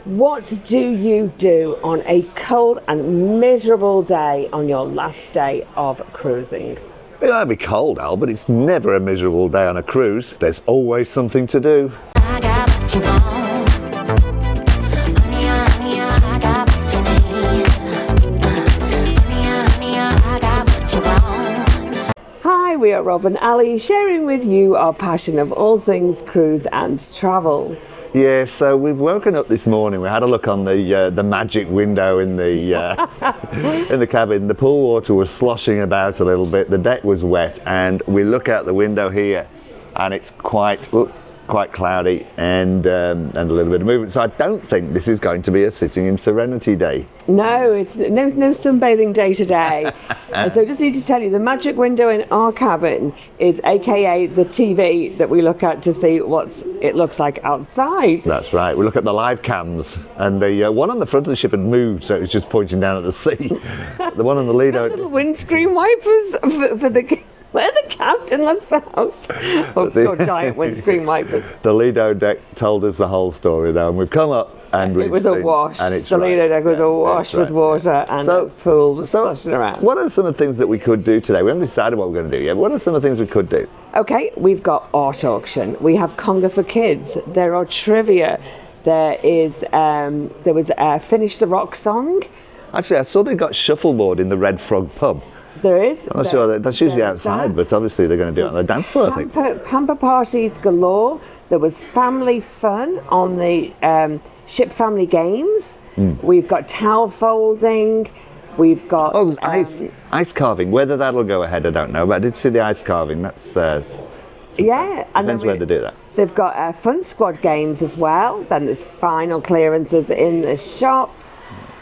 What do you do on a cold and miserable day on your last day of cruising? It might be cold, Al, but it's never a miserable day on a cruise. There's always something to do. I got what you want. Honey, I got what you need. Honey, I got what you want. Hi, we are Rob and Ali, sharing with you our passion of all things cruise and travel. Yeah, so we've woken up this morning. We had a look on the magic window in the in the cabin. The pool water was sloshing about a little bit. The deck was wet, and we look out the window here, and it's quite cloudy and a little bit of movement. So I don't think this is going to be a sitting in Serenity day. No, it's no sunbathing day today. So I just need to tell you, the magic window in our cabin is AKA the TV that we look at to see what it looks like outside. That's right. We look at the live cams, and the one on the front of the ship had moved, so it was just pointing down at the sea. The one on the Lido. Little windscreen wipers for the where the captain looks out. Or giant windscreen wipers. The Lido deck told us the whole story though, and we've come up and it was a wash. And it's the Lido deck was awash with water, and the pool was splashing around. What are some of the things that we could do today? We haven't decided what we're going to do yet. What are some of the things we could do? Okay, we've got art auction. We have conga for kids. There are trivia. There was Finish the Rock song. Actually, I saw they got shuffleboard in the Red Frog pub. There is. I'm not sure that's usually outside, but obviously they're going to do it on the dance floor, I think. Pamper parties galore. There was family fun on the ship family games. We've got towel folding. We've got... Oh, there's ice carving. Whether that'll go ahead, I don't know, but I did see the ice carving. That's... yeah. Depends where they do that. They've got fun squad games as well. Then there's final clearances in the shops.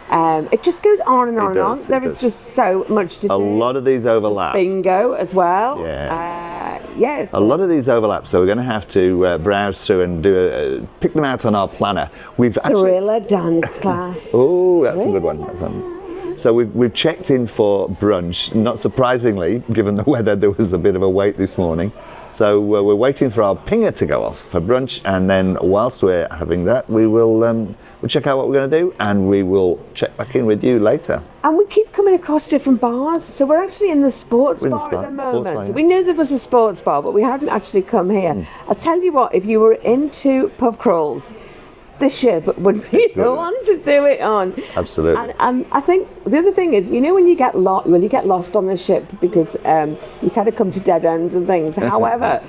It just goes on and on and on. There is just so much to do. A lot of these overlap. There's bingo as well. Yeah. A lot of these overlap, so we're going to have to browse through and pick them out on our planner. We've actually... Thriller dance class. Oh, that's a good one. So we've checked in for brunch. Not surprisingly, given the weather, there was a bit of a wait this morning. So we're waiting for our pinger to go off for brunch, and then whilst we're having that, we'll check out what we're going to do, and we will check back in with you later. And we keep coming across different bars, so we're actually in the sports bar at the moment. We knew there was a sports bar, but we hadn't actually come here. I'll tell you what, if you were into pub crawls, the ship would be the one to do it on. Absolutely. And I think the other thing is, when you get lost on the ship because you kind of come to dead ends and things. However,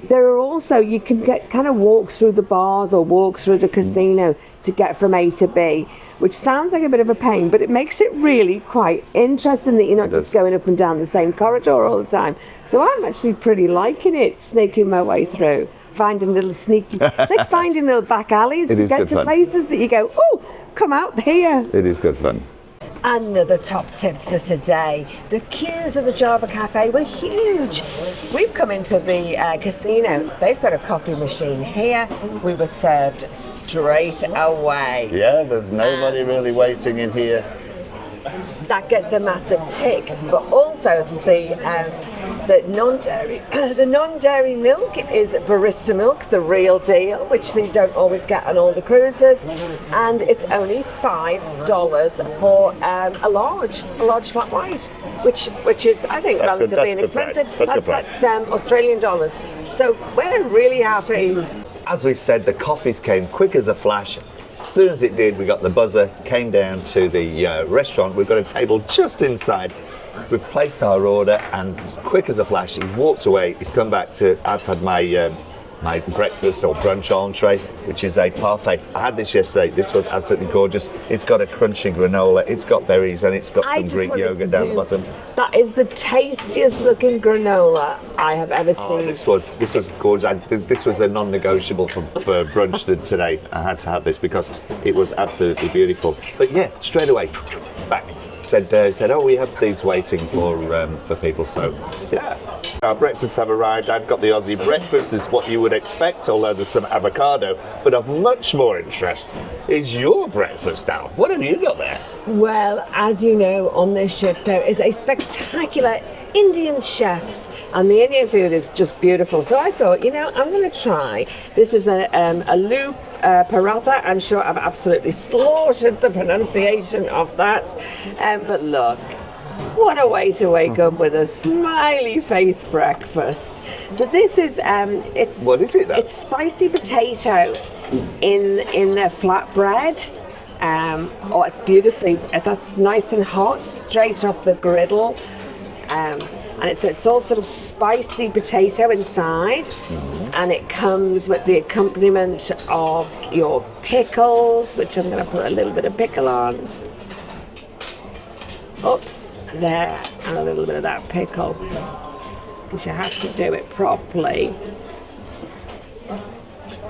there are also, you can kind of walk through the bars or walk through the casino to get from A to B, which sounds like a bit of a pain, but it makes it really quite interesting that you're not just going up and down the same corridor all the time. So I'm actually pretty liking it, snaking my way through. Finding little sneaky, it's like finding little back alleys to get to places that you go, oh, come out here. It is good fun. Another top tip for today. The queues at the Java Cafe were huge. We've come into the casino. They've got a coffee machine here. We were served straight away. Yeah, there's nobody really waiting in here. That gets a massive tick, but also the non-dairy milk is barista milk, the real deal, which they don't always get on all the cruises, and it's only $5 for a large flat white, which is, I think, relatively inexpensive. That's Australian dollars. So we're really happy. As we said, the coffees came quick as a flash. As soon as it did, we got the buzzer, came down to the restaurant. We've got a table just inside. We've placed our order, and quick as a flash, he walked away. He's come back to, I've had my my breakfast or brunch entree, which is a parfait. I had this yesterday. This was absolutely gorgeous. It's got a crunchy granola, it's got berries, and it's got some Greek yogurt down the bottom. That is the tastiest looking granola I have ever seen. Oh, this was gorgeous. This was a non-negotiable for brunch today. I had to have this because it was absolutely beautiful. But yeah, straight away, back. Said, oh, we have these waiting for people, so yeah. Our breakfasts have arrived. I've got the Aussie breakfast, is what you would expect, although there's some avocado. But of much more interest is your breakfast, Al. What have you got there? Well, as you know, on this ship there is a spectacular Indian chefs, and the Indian food is just beautiful. So I thought, I'm going to try. This is a paratha. I'm sure I've absolutely slaughtered the pronunciation of that. But look, what a way to wake up with a smiley face breakfast. So this is it's What is it then? It's spicy potato in a flatbread. Oh, it's beautifully. That's nice and hot, straight off the griddle. And it's all sort of spicy potato inside, and it comes with the accompaniment of your pickles, which I'm going to put a little bit of pickle on. Oops, there, and a little bit of that pickle, because you have to do it properly.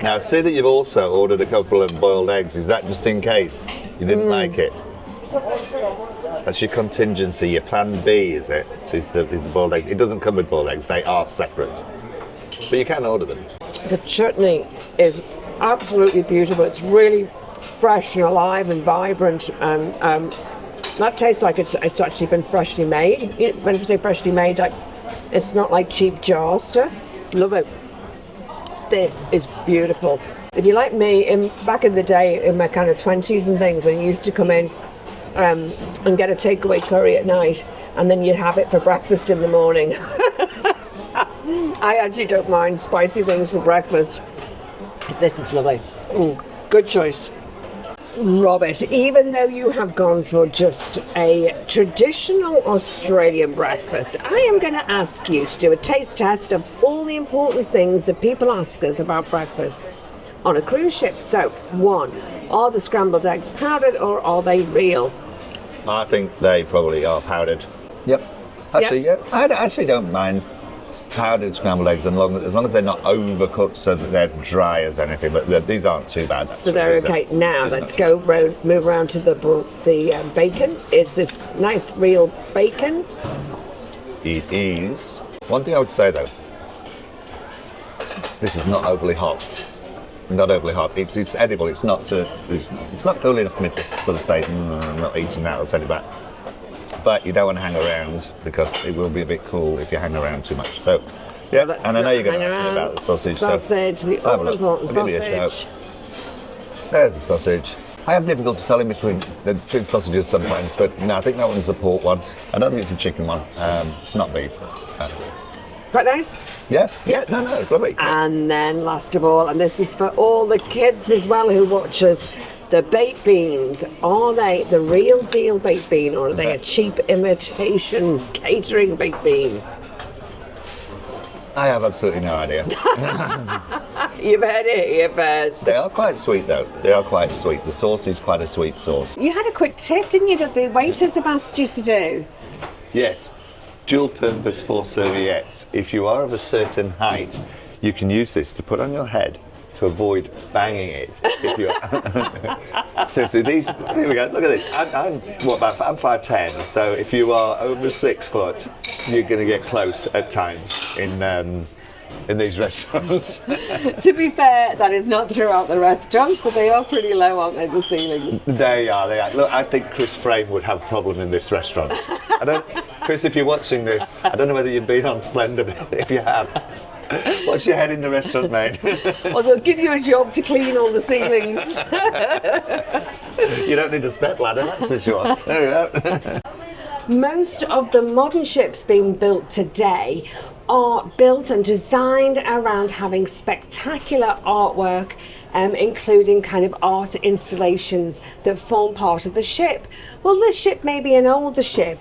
Now, see that you've also ordered a couple of boiled eggs. Is that just in case you didn't like it? That's your contingency, your plan B, is it? Is the boiled egg. It doesn't come with boiled eggs, they are separate. But you can order them. The chutney is absolutely beautiful. It's really fresh and alive and vibrant. That tastes like it's actually been freshly made. When you say freshly made, like, it's not like cheap jar stuff. Love it. This is beautiful. If you're like me, back in the day, in my kind of 20s and things, when you used to come in and get a takeaway curry at night, and then you'd have it for breakfast in the morning. I actually don't mind spicy things for breakfast. This is lovely. Good choice. Robert, even though you have gone for just a traditional Australian breakfast, I am going to ask you to do a taste test of all the important things that people ask us about breakfasts on a cruise ship. So, 1, are the scrambled eggs powdered or are they real? I think they probably are powdered. Yep. Actually, yeah. I actually don't mind powdered scrambled eggs as long as they're not overcooked so that they're dry as anything. But these aren't too bad. So they're okay. Now let's go move around to the bacon. Is this nice real bacon? It is. One thing I would say though, this is not overly hot. Not overly hot. It's edible. It's not cool enough for me to sort of say, I'm not eating that. I'll send it back. But you don't want to hang around because it will be a bit cool if you hang around too much. So yeah, and I know you're going to ask me about the sausage. The all-important sausage. There's the sausage. I have difficulty selling between sausages sometimes, but no, I think that one's a pork one. I don't think it's a chicken one. It's not beef. Quite nice. Yeah, no, it's lovely. And then last of all, and this is for all the kids as well who watch us, the baked beans. Are they the real deal baked bean or are they a cheap imitation catering baked bean? I have absolutely no idea. You've heard it here first. They are quite sweet though. They are quite sweet. The sauce is quite a sweet sauce. You had a quick tip, didn't you, that the waiters have asked you to do? Yes. Dual purpose for serviettes. If you are of a certain height, you can use this to put on your head to avoid banging it. If you're seriously, here we go. Look at this. I'm 5'10", so if you are over 6 foot, you're going to get close at times in these restaurants. To be fair, that is not throughout the restaurant, but they are pretty low, aren't they, the ceilings? They are. Look, I think Chris Frame would have a problem in this restaurant. Chris, if you're watching this, I don't know whether you've been on Splendor. If you have, what's your head in the restaurant, mate? Well, they'll give you a job to clean all the ceilings. You don't need a step ladder, that's for sure. There we go. Most of the modern ships being built today are built and designed around having spectacular artwork, including kind of art installations that form part of the ship. Well, this ship may be an older ship,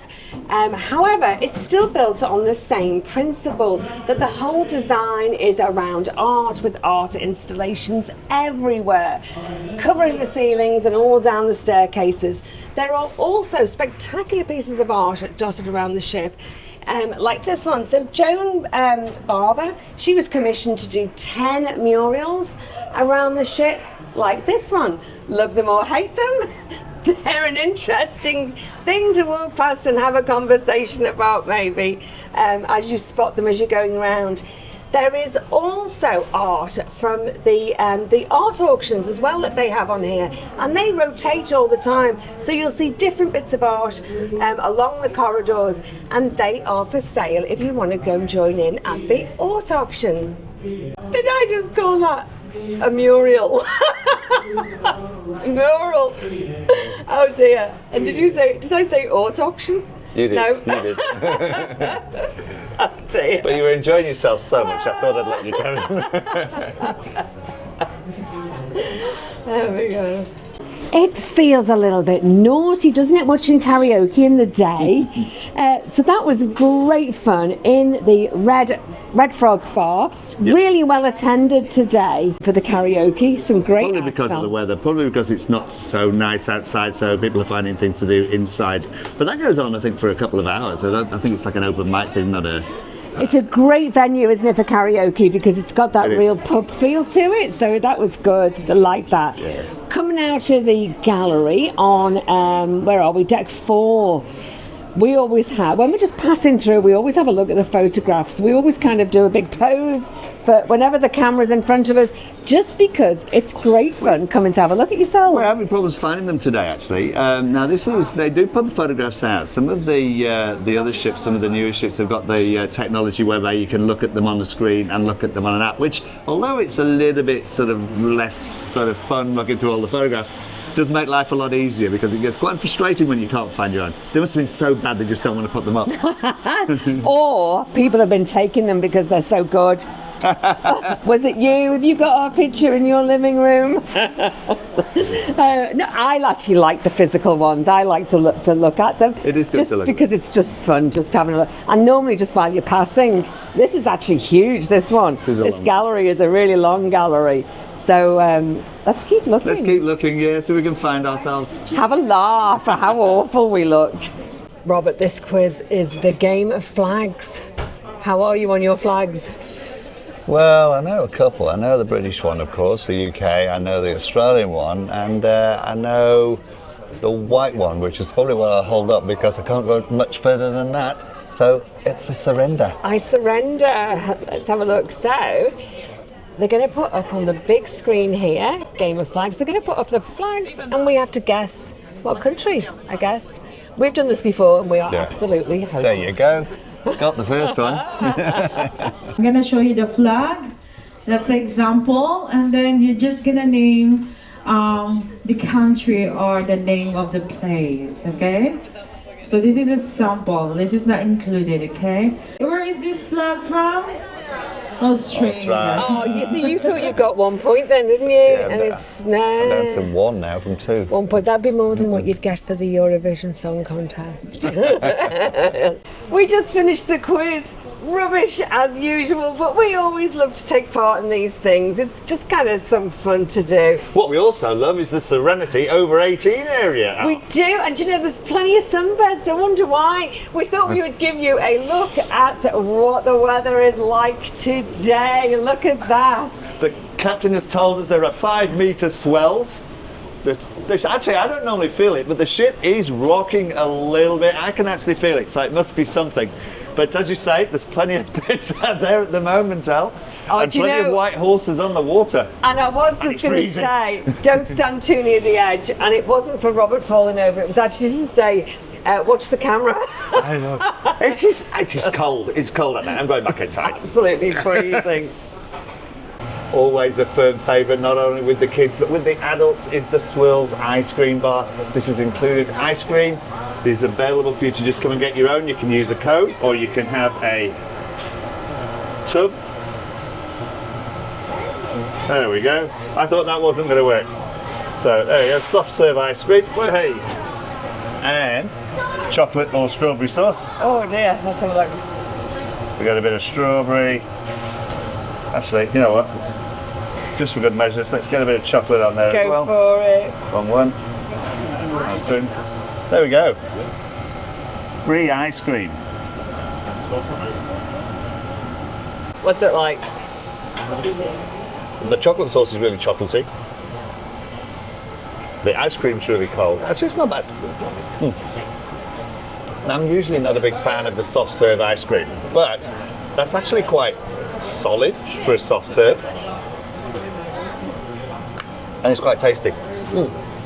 however, it's still built on the same principle, that the whole design is around art, with art installations everywhere, covering the ceilings and all down the staircases. There are also spectacular pieces of art dotted around the ship, like this one. So Joan Barber, she was commissioned to do 10 murals around the ship, like this one. Love them or hate them, they're an interesting thing to walk past and have a conversation about, maybe, as you spot them as you're going around. There is also art from the art auctions as well that they have on here, and they rotate all the time, so you'll see different bits of art along the corridors, and they are for sale if you want to go and join in at the art auction. Did I just call that A mural. Mural. Oh dear. And did I say haute auction? You did. No. You did. Oh dear. But you were enjoying yourself so much, I thought I'd let you carry on. There we go. It feels a little bit naughty, doesn't it, watching karaoke in the day? So that was great fun in the Red Frog Bar. Yep. Really well attended today for the karaoke. Some great Probably acts because of on. the weather, probably because it's not so nice outside, so people are finding things to do inside. But that goes on, I think, for a couple of hours. I think it's like an open mic thing, not a... It's a great venue, isn't it, for karaoke, because it's got that It is. real pub feel to it. So that was good. I like that. Yeah. Coming out of the gallery on, where are we? Deck 4. We always have, when we're just passing through, we always have a look at the photographs. We always kind of do a big pose for whenever the camera's in front of us, just because it's great fun coming to have a look at yourself. We're having problems finding them today, actually. Now, they do put the photographs out. Some of the other ships, some of the newer ships have got the technology whereby you can look at them on the screen and look at them on an app, which, although it's a little bit sort of less sort of fun looking through all the photographs, does make life a lot easier, because it gets quite frustrating when you can't find your own. They must have been so bad they just don't want to put them up. Or people have been taking them because they're so good. Was it you? Have you got our picture in your living room? No, I actually like the physical ones. I like to look at them. It is good just to look at because it's just fun, just having a look. And normally, just while you're passing, this is actually huge. This one, This is a this long gallery is a really long gallery. So let's keep looking. Let's keep looking, yeah, so we can find ourselves. Have a laugh at how awful we look. Robert, this quiz is the game of flags. How are you on your flags? Well, I know a couple. I know the British one, of course, the UK. I know the Australian one, and I know the white one, which is probably what I'll hold up because I can't go much further than that. So it's a surrender. I surrender. Let's have a look. So they're going to put up on the big screen here, Game of Flags, they're going to put up the flags and we have to guess what country, I guess. We've done this before and we are absolutely hopeless. There you go. Got the first one. I'm gonna show you the flag. That's an example, and then you're just gonna name the country or the name of the place, okay? So this is a sample. This is not included, okay? Where is this flag from? Australia. Right. Oh, you thought you got 1 point then, didn't you? Yeah, and but it's I'm down to no. 1 now from 2. 1 point. That'd be more than what you'd get for the Eurovision Song Contest. We just finished the quiz. Rubbish as usual, but we always love to take part in these things. It's just kind of some fun to do. What we also love is the Serenity over 18 area. We do, and you know, there's plenty of sunbeds. I wonder why. We thought we would give you a look at what the weather is like today. Look at that. The captain has told us there are 5-metre swells. Actually, I don't normally feel it, but the ship is rocking a little bit. I can actually feel it, so it must be something. But as you say, there's plenty of bits out there at the moment, Al. Oh, and do you plenty know- of white horses on the water. And I was And just it's going to freezing. say, don't stand too near the edge. And it wasn't for Robert falling over. It was actually to say, watch the camera. I know. It's just cold. It's cold at night. I'm going back inside. Absolutely freezing. Always a firm favourite, not only with the kids but with the adults, is the Swirls ice cream bar. This is included ice cream. It is available for you to just come and get your own. You can use a code or you can have a tub. There we go. I thought that wasn't going to work. So there you go, soft serve ice cream. Hey. And chocolate or strawberry sauce. Oh dear, let's have a look. We got a bit of strawberry. Actually, you know what? Just for good measure, let's get a bit of chocolate on there as Go well. for it. Wrong one. Ice cream. There we go. Free ice cream. What's it like? The chocolate sauce is really chocolatey. The ice cream's really cold. Actually, it's not bad. I'm usually not a big fan of the soft serve ice cream, but that's actually quite solid for a soft serve. And it's quite tasty.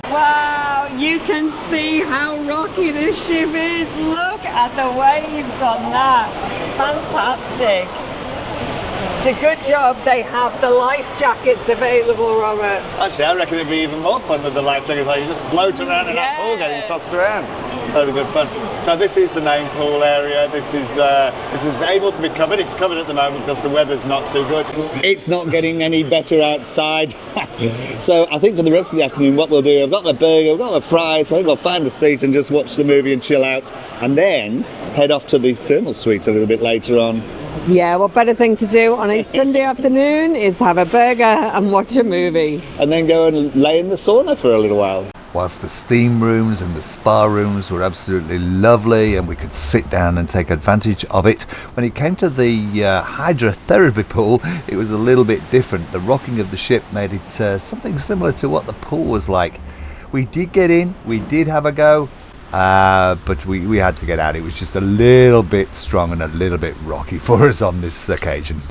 Wow, you can see how rocky this ship is. Look at the waves on that. Fantastic. It's a good job they have the life jackets available, Robert. Actually, I reckon it'd be even more fun with the life jacket. Like you just float around in that pool, getting tossed around. That'd be good fun. So this is the main pool area. This is able to be covered. It's covered at the moment because the weather's not too good. It's not getting any better outside. So I think for the rest of the afternoon, what we'll do, I've got my burger, I've got my fries. I think we'll find a seat and just watch the movie and chill out, and then head off to the thermal suite a little bit later on. Yeah, what better thing to do on a Sunday afternoon is have a burger and watch a movie. And then go and lay in the sauna for a little while. Whilst the steam rooms and the spa rooms were absolutely lovely and we could sit down and take advantage of it, when it came to the hydrotherapy pool, it was a little bit different. The rocking of the ship made it something similar to what the pool was like. We did get in, we did have a go, but we had to get out. It was just a little bit strong and a little bit rocky for us on this occasion.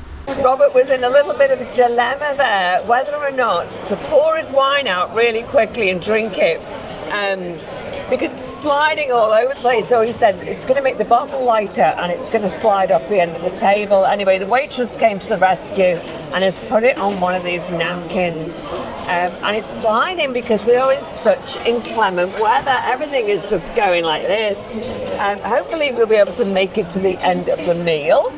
Robert was in a little bit of a dilemma there, whether or not to pour his wine out really quickly and drink it, because it's sliding all over the place. So he said it's going to make the bottle lighter and it's going to slide off the end of the table. Anyway, the waitress came to the rescue and has put it on one of these napkins. And it's sliding because we are in such inclement weather. Everything is just going like this. Hopefully we'll be able to make it to the end of the meal.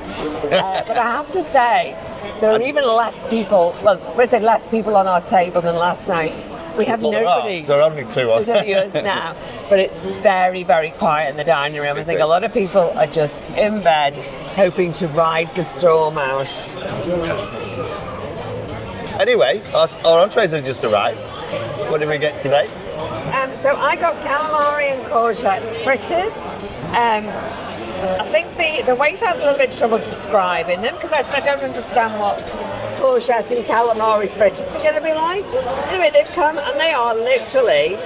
But I have to say, there are even less people, well, we say less people on our table than last night. We have nobody. So only two. There's only us now. But it's very, very quiet in the dining room. I think a lot of people are just in bed hoping to ride the storm out. Anyway, our entrees have just arrived. What did we get today? So I got calamari and courgette fritters. I think the waiter had a little bit of trouble describing them because I said I don't understand what courgette and calamari fritters are going to be like. Anyway, they've come and they are literally,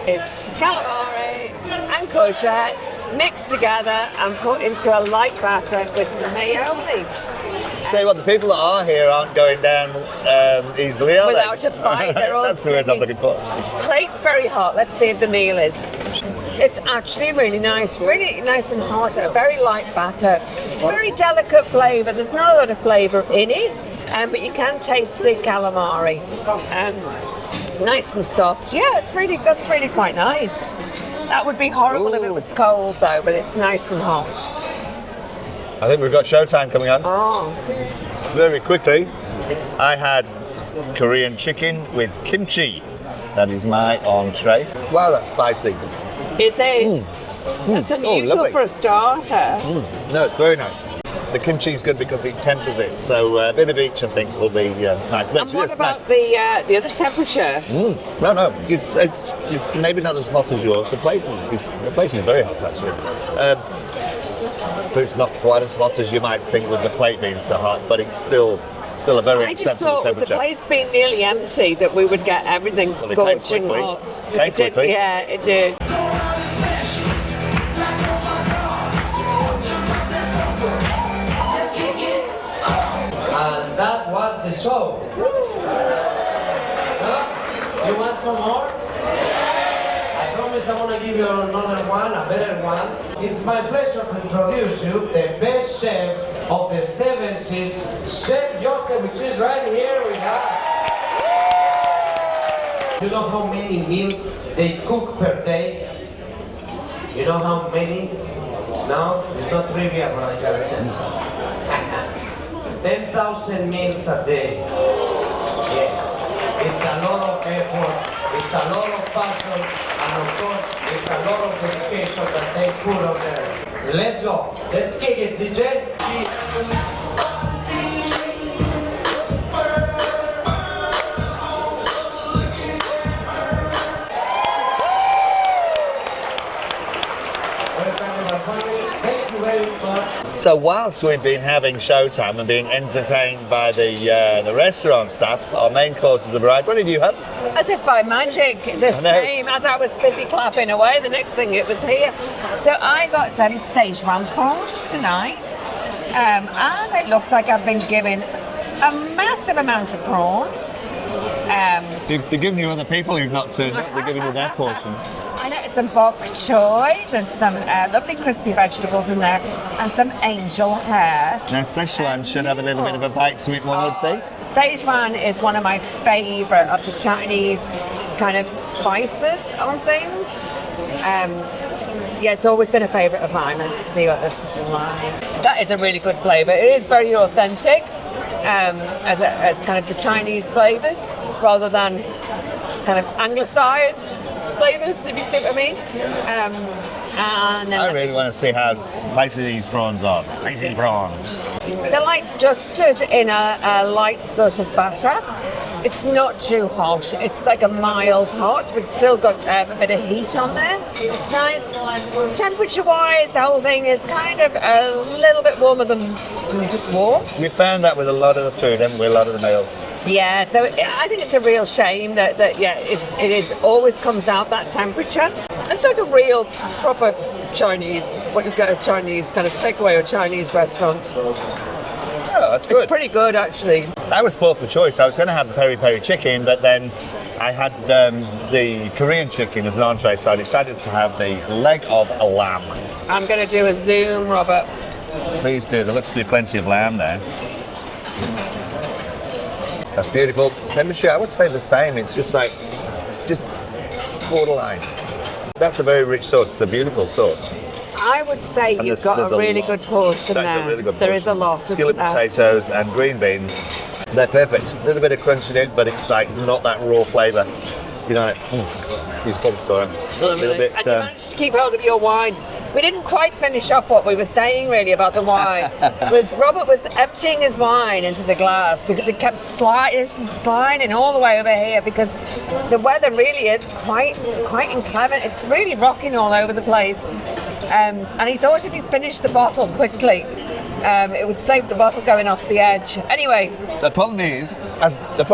it's calamari and courgette mixed together and put into a light batter with some aioli. Tell you what, the people that are here aren't going down easily, are Without they? a bite, they're all That's the word I'm looking for. Plate's very hot. Let's see if the meal is. It's actually really nice and hot, a very light batter, very delicate flavour. There's not a lot of flavour in it, but you can taste the calamari. Nice and soft. Yeah, that's really quite nice. That would be horrible if it was cold though, but it's nice and hot. I think we've got showtime coming on. Oh. Very quickly, I had Korean chicken with kimchi. That is my entree. Wow, that's spicy. It is. That's unusual lovely. for a starter. No, it's very nice. The kimchi is good because it tempers it, so a bit of each I think will be nice. And what about the other temperature? No, it's maybe not as hot as yours. The plate is very hot actually. But it's not quite as hot as you might think with the plate being so hot, but it's still a very I just acceptable thought with temperature. the place being nearly empty that we would get everything Well, it came scorching quickly. hot. Came It did, quickly. yeah, it did. And that was the show. Huh? You want some more? I promise I'm gonna give you another one, a better one. It's my pleasure to introduce you the best chef of the 7 Seas, Chef Joseph, which is right here with us. You know how many meals they cook per day? You know how many? No? It's not trivia, but I gotta tell you something. 10,000 meals a day. Yes. It's a lot of effort, it's a lot of passion, and of course, it's a lot of dedication that they put on there. Let's go. Let's kick it, DJ. Thank you very much. So whilst we've been having showtime and being entertained by the restaurant staff, our main courses have arrived. What did you have? As if by magic, this I know. came as I was busy clapping away. The next thing it was here. So I got Sichuan prawns tonight, and it looks like I've been given a massive amount of prawns. They're giving you other people who've not turned up. They're giving you their portion. I know. some bok choy. There's some lovely crispy vegetables in there, and some angel hair. Now Sichuan should have a little bit of a bite to it, one would think. Sichuan is one of my favourite of the Chinese kind of spices on things. Yeah, it's always been a favourite of mine. Let's see what this is like. That is a really good flavour. It is very authentic as kind of the Chinese flavours rather than kind of anglicised flavours, if you see what I mean. And then I really want to see how spicy these prawns are. Spicy prawns. they're like dusted in a light sort of batter. It's not too hot. It's like a mild hot, but it's still got a bit of heat on there. It's nice. Temperature-wise, the whole thing is kind of a little bit warmer than just warm. We found that with a lot of the food, haven't we? A lot of the meals. Yeah, so I think it's a real shame that it is always comes out that temperature. It's like a real proper Chinese, when you go to a Chinese kind of takeaway or Chinese restaurant. Oh, that's good. It's pretty good, actually. I was spoiled for choice. I was going to have the peri-peri chicken, but then I had the Korean chicken as an entree, so I decided to have the leg of a lamb. I'm going to do a zoom, Robert. Please do. There looks to be plenty of lamb there. That's beautiful. Temperature, I would say the same. It's just it's borderline. That's a very rich sauce. It's a beautiful sauce. I would say And you've got a really good portion That's there. a really good There is a portion. lot, Skillet isn't there? potatoes and green beans. They're perfect. A little bit of crunch in it, but it's like not that raw flavour. You know, use bubble store. A little bit. And you managed to keep hold of your wine. We didn't quite finish off what we were saying really about the wine. Robert was emptying his wine into the glass because it kept sliding all the way over here because the weather really is quite inclement. It's really rocking all over the place. And he thought if he finished the bottle quickly, it would save the bottle going off the edge. Anyway, The problem is, as the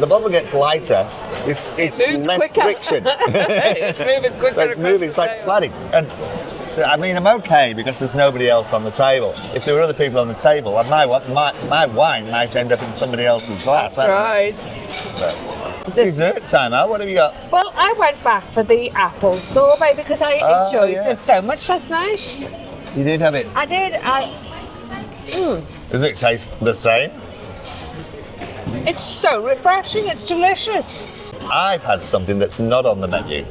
bottle gets lighter, it's moved less quicker. friction. it's moving quicker. So it's moving, it's like sliding. And I mean, I'm okay because there's nobody else on the table. If there were other people on the table, my wine might end up in somebody else's glass. That's right. Dessert time, Al. What have you got? Well, I went back for the apple sorbet because I enjoyed this so much last night. You did have it. I did. Does it taste the same? It's so refreshing. It's delicious. I've had something that's not on the menu.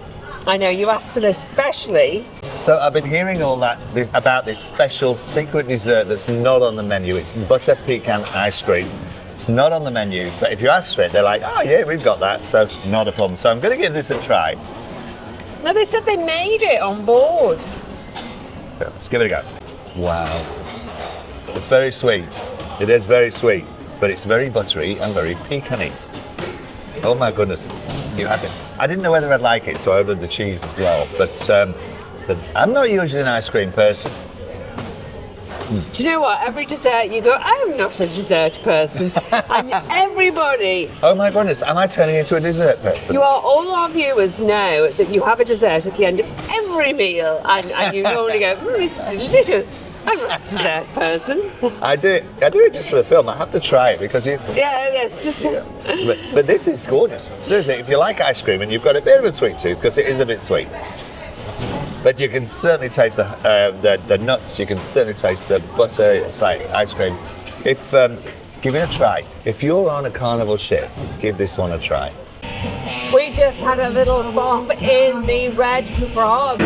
I know you asked for this specially. So I've been hearing all that about this special secret dessert that's not on the menu. It's butter pecan ice cream. It's not on the menu, but if you ask for it, they're like, oh yeah, we've got that, so not a problem. So I'm going to give this a try. No, they said they made it on board. So let's give it a go. Wow. It's very sweet. It is very sweet, but it's very buttery and very pecan-y. Oh my goodness. You had it. I didn't know whether I'd like it, so I ordered the cheese as well. But I'm not usually an ice cream person. Do you know what? Every dessert you go, I'm not a dessert person. And everybody, Oh my goodness, am I turning into a dessert person? you are, all our viewers know that you have a dessert at the end of every meal. And you normally go, this is delicious. I'm not a dessert person. I do it just for the film. I have to try it because Yeah, it's just... but this is gorgeous. Seriously, if you like ice cream and you've got a bit of a sweet tooth, because it is a bit sweet, but you can certainly taste the nuts. You can certainly taste the butter. It's like ice cream. If give it a try. If you're on a Carnival ship, give this one a try. We just had a little bump in the Red Frog.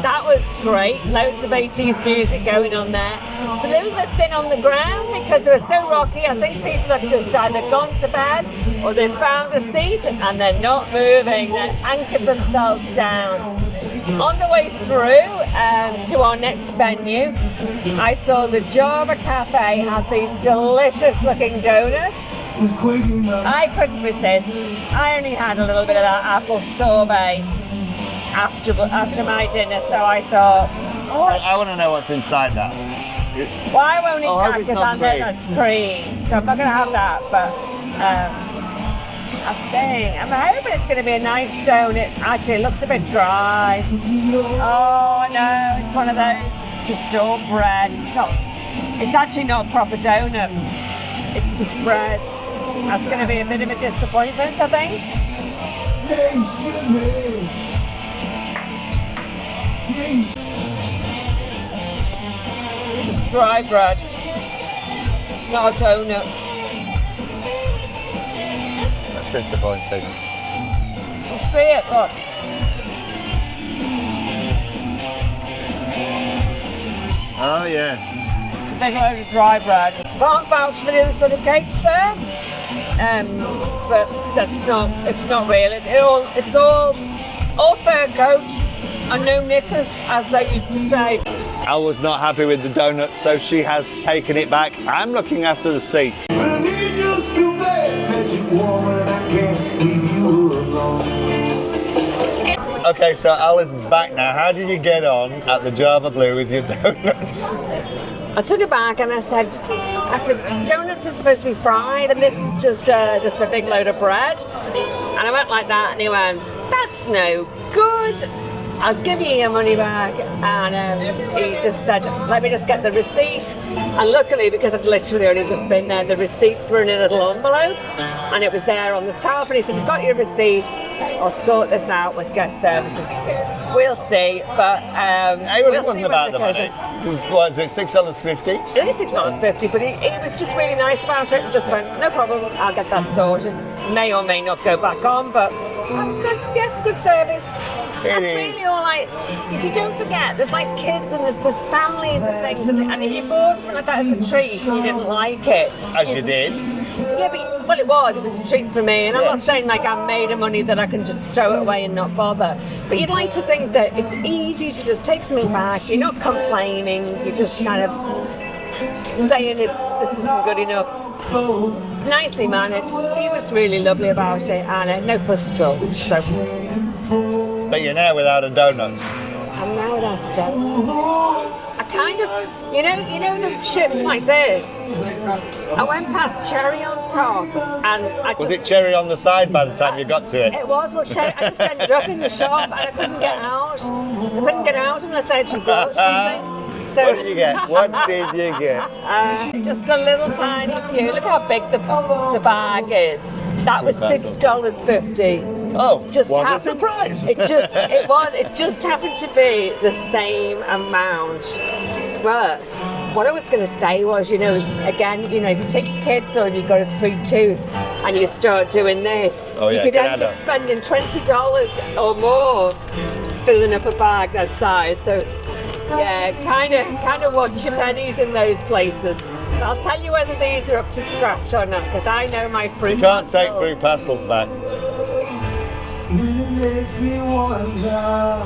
That was great. Loads of 80s music going on there. It's a little bit thin on the ground because they were so rocky. I think people have just either gone to bed or they've found a seat and they're not moving. They've anchored themselves down. On the way through to our next venue, I saw the Java Cafe had these delicious looking donuts. I couldn't resist. I only had a little bit of that apple sorbet after my dinner, so I thought, I want to know what's inside that. well, I won't eat Oh, I that hope it's because not I know that's cream, so I'm not going to have that, but I'm hoping it's going to be a nice donut. Actually, it looks a bit dry. Oh no, it's one of those, it's just all bread. It's actually not a proper donut. It's just bread. That's going to be a bit of a disappointment, I think. Just dry bread, not a donut. That's disappointing. You see it, look. Oh yeah. It's a big load of dry bread. Can't vouch for the other sort of cakes there, but it's not real. It's all fair coach and no knickers, as they used to say. Al was not happy with the donuts, so she has taken it back. I'm looking after the seat. I need you so bad, magic woman, I can't leave you alone. Okay, so Al is back now. How did you get on at the Java Blue with your donuts? I took it back and I said, donuts are supposed to be fried, and this is just a big load of bread. And I went like that, and he went, "That's no good. I'll give you your money back." And he just said, "Let me just get the receipt." And luckily, because I'd literally only just been there, the receipts were in a little envelope, and it was there on the top. And he said, "You've got your receipt. I'll sort this out with guest services." We'll see, but It wasn't about the money. What is it, $6.50? It is $6.50, but he was just really nice about it and just went, "No problem, I'll get that sorted." May or may not go back on, but that was good. Yeah, good service. That's really all you see, don't forget, there's like kids and there's families and things, and if you bought something like that as a treat and you didn't like it. As you did. Yeah, but well, it was a treat for me, and I'm not saying like I'm made of money that I can just stow it away and not bother. But you'd like to think that it's easy to just take something back, you're not complaining, you're just kind of saying this isn't good enough. Nicely managed, he was really lovely about it, and no fuss at all. So. But you're now without a donut. I'm now without a donut. I kind of, you know the ships like this. I went past cherry on top, and Was it cherry on the side by the time you got to it? It was. Well, cherry. I just ended up in the shop, and I couldn't get out. I couldn't get out unless I actually bought something. So, What did you get? What did you get? just a little tiny few. Look how big the bag is. That was $6.50. Oh, Just what a happened, surprise! It just happened to be the same amount. But what I was going to say was, again, if you take your kids or if you've got a sweet tooth and you start doing this, you could end up spending $20 or more filling up a bag that size. So yeah, kind of watch your pennies in those places. I'll tell you whether these are up to scratch or not, because I know my fruit. You can't take fruit pastels back. Makes me wonder.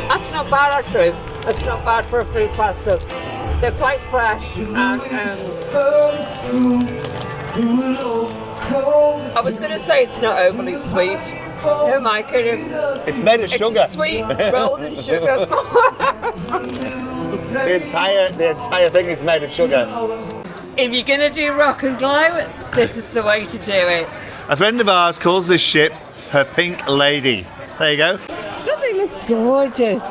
That's not bad, actually. That's not bad for a fruit pastel. They're quite fresh. And, I was going to say it's not overly sweet. Who am I kidding? It's made of sugar. It's sweet, rolled in sugar. The entire thing is made of sugar. If you're going to do rock and glow, this is the way to do it. A friend of ours calls this ship her Pink Lady. There you go. Don't they look gorgeous?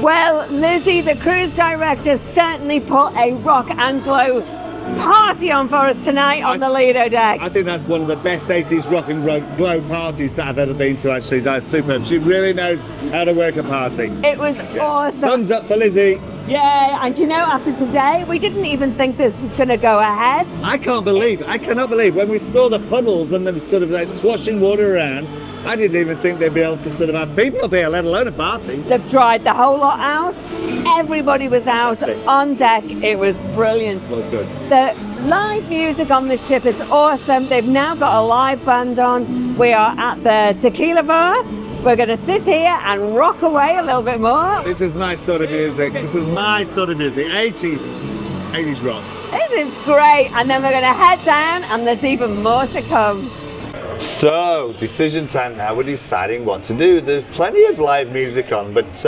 Well, Lizzie, the cruise director, certainly put a rock and glow party on for us tonight on the Lido deck. I think that's one of the best 80s rock and glow parties that I've ever been to, actually. That's superb. She really knows how to work a party. It was awesome. Thumbs up for Lizzie. Yeah, and you know, after today, we didn't even think this was going to go ahead. I cannot believe when we saw the puddles and them sort of like swashing water around, I didn't even think they'd be able to sort of have people up here, let alone a party. They've dried the whole lot out. Everybody was out on deck. It was brilliant. Well, good. The live music on the ship is awesome. They've now got a live band on. We are at the tequila bar. We're going to sit here and rock away a little bit more. This is my sort of music. This is my sort of music. 80s rock. This is great. And then we're going to head down and there's even more to come. So, decision time now. We're deciding what to do. There's plenty of live music on, but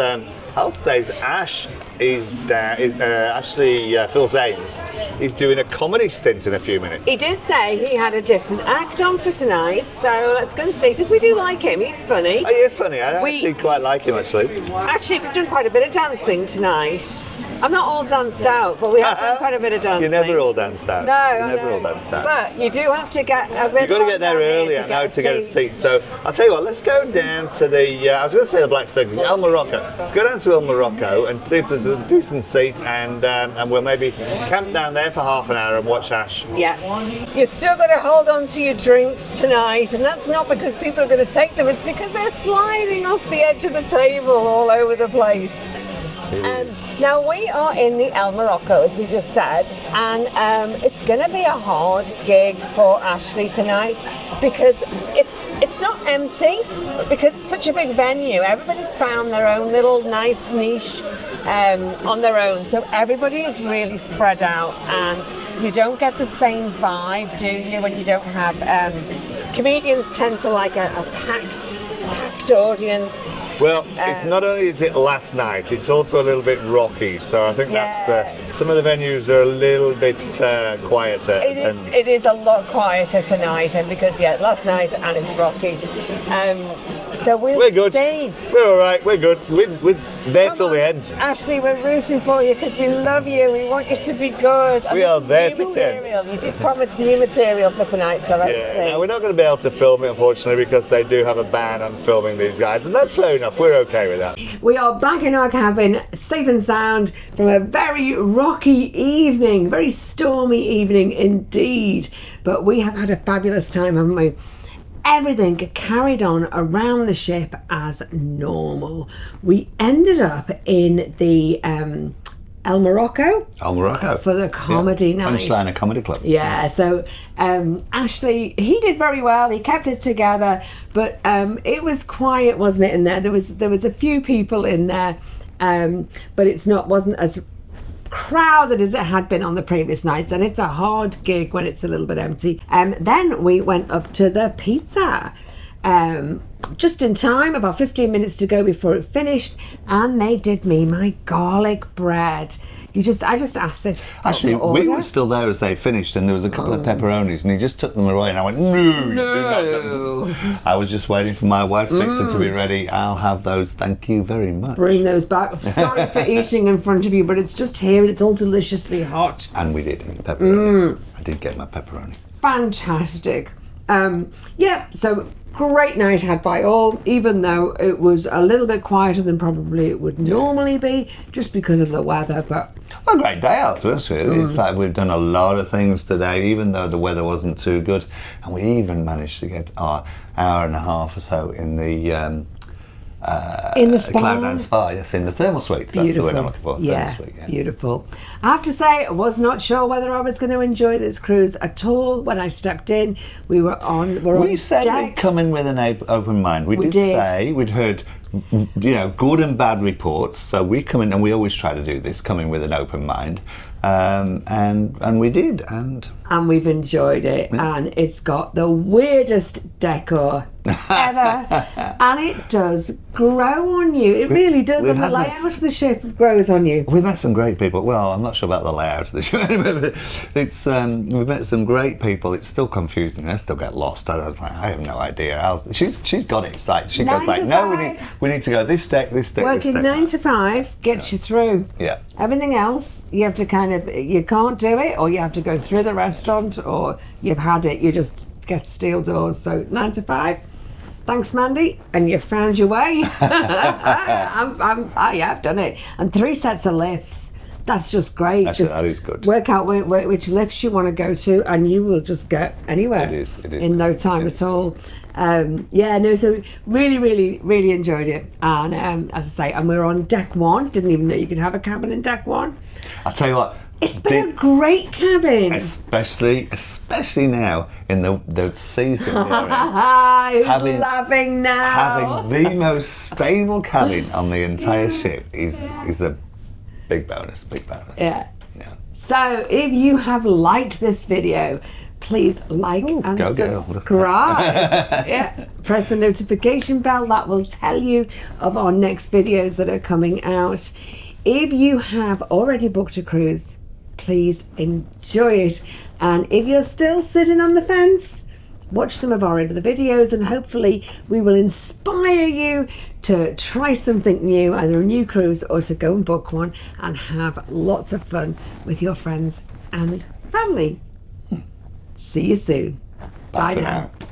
I'll say Ash is Ashley Phil Zanes. He's doing a comedy stint in a few minutes. He did say he had a different act on for tonight, so let's go and see, because we do like him. He's funny. Oh, he is funny. I actually quite like him, actually. Actually, we've done quite a bit of dancing tonight. I'm not all danced out, but we have done quite a bit of dancing. You're never all danced out. No, You're never all danced out. But you do have to get a bit. You've got to get there early, I know, to get a seat. So I'll tell you what, let's go down to the, I was going to say the Black Circus, El Morocco. Let's go down to El Morocco and see if there's a decent seat, and we'll maybe camp down there for half an hour and watch Ash. Yeah. You've still got to hold on to your drinks tonight, and that's not because people are going to take them, it's because they're sliding off the edge of the table all over the place. Now we are in the El Morocco, as we just said, and it's going to be a hard gig for Ashley tonight because it's not empty, but because it's such a big venue, everybody's found their own little nice niche on their own, so everybody is really spread out, and you don't get the same vibe, do you, when you don't have comedians tend to like a packed audience. Well, it's not only is it last night, it's also a little bit rocky. So I think that's some of the venues are a little bit quieter. It is a lot quieter tonight, and because last night and it's rocky. So we're good. See. We're all right. We're good. We're there till the end. Ashley, we're rooting for you because we love you. We want you to be good. And we are there till the end. You did promise new material for tonight, so let's see. Now we're not going to be able to film it, unfortunately, because they do have a ban on filming these guys, and that's fair enough. We're okay with that. We are back in our cabin, safe and sound, from a very rocky evening, very stormy evening indeed. But we have had a fabulous time, haven't we? Everything carried on around the ship as normal. We ended up in the El Morocco. For the comedy night. Punchline, a comedy club. Yeah, so Ashley, he did very well. He kept it together, but it was quiet, wasn't it? In there, there was a few people in there, but wasn't as crowded as it had been on the previous nights, and it's a hard gig when it's a little bit empty. Then we went up to the pizza. Just in time, about 15 minutes to go before it finished, and they did me my garlic bread. I just asked this. Actually, we were still there as they finished, and there was a couple of pepperonis, and he just took them away, and I went, no. I was just waiting for my wife's pizza to be ready. I'll have those, thank you very much. Bring those back. Sorry for eating in front of you, but it's just here, and it's all deliciously hot. And we did pepperoni. I did get my pepperoni. Fantastic. So great night had by all, even though it was a little bit quieter than probably it would normally be, just because of the weather. But a great day out, to us. It's like we've done a lot of things today, even though the weather wasn't too good, and we even managed to get our hour and a half or so in the spa? Cloud9 Spa, yes, in the thermal suite. That's the word I'm looking for. Yeah, suite, beautiful. I have to say, I was not sure whether I was going to enjoy this cruise at all when I stepped in. We said deck. We'd come in with an open mind. We did say we'd heard, good and bad reports. So we come in, and we always try to do this, come in with an open mind, and we did, and and we've enjoyed it. And it's got the weirdest decor ever, and it does grow on you. It really does. we've And the had layout this- of the ship grows on you. We've met some great people. Well, I'm not sure about the layout of the show. It's we've met some great people. It's still confusing. I still get lost. I was like, I have no idea. She's got it. It's like she goes 9 like, to no, 5. we need to go this deck, this deck, this Working deck. 9 to 5 gets you through. Yeah. Everything else, you have to you can't do it, or you have to go through the restaurant, or you've had it. You just get steel doors. So 9 to 5. Thanks, Mandy, and you found your way. I've done it. And 3 sets of lifts. That's just great. Actually, just that is good. Work out which lifts you want to go to, and you will just get anywhere. It is in no time at all. So really enjoyed it. And as I say, and we're on deck 1. Didn't even know you could have a cabin in deck 1. I'll tell you what. It's been a great cabin. Especially now in the season we're in. Who's laughing now? Having the most stable cabin on the entire ship is a big bonus. Yeah. Yeah. So if you have liked this video, please like and go girl. subscribe. Yeah. Press the notification bell. That will tell you of our next videos that are coming out. If you have already booked a cruise, please enjoy it. And if you're still sitting on the fence, watch some of our other videos, and hopefully we will inspire you to try something new, either a new cruise or to go and book one and have lots of fun with your friends and family. See you soon. Bye for now. now.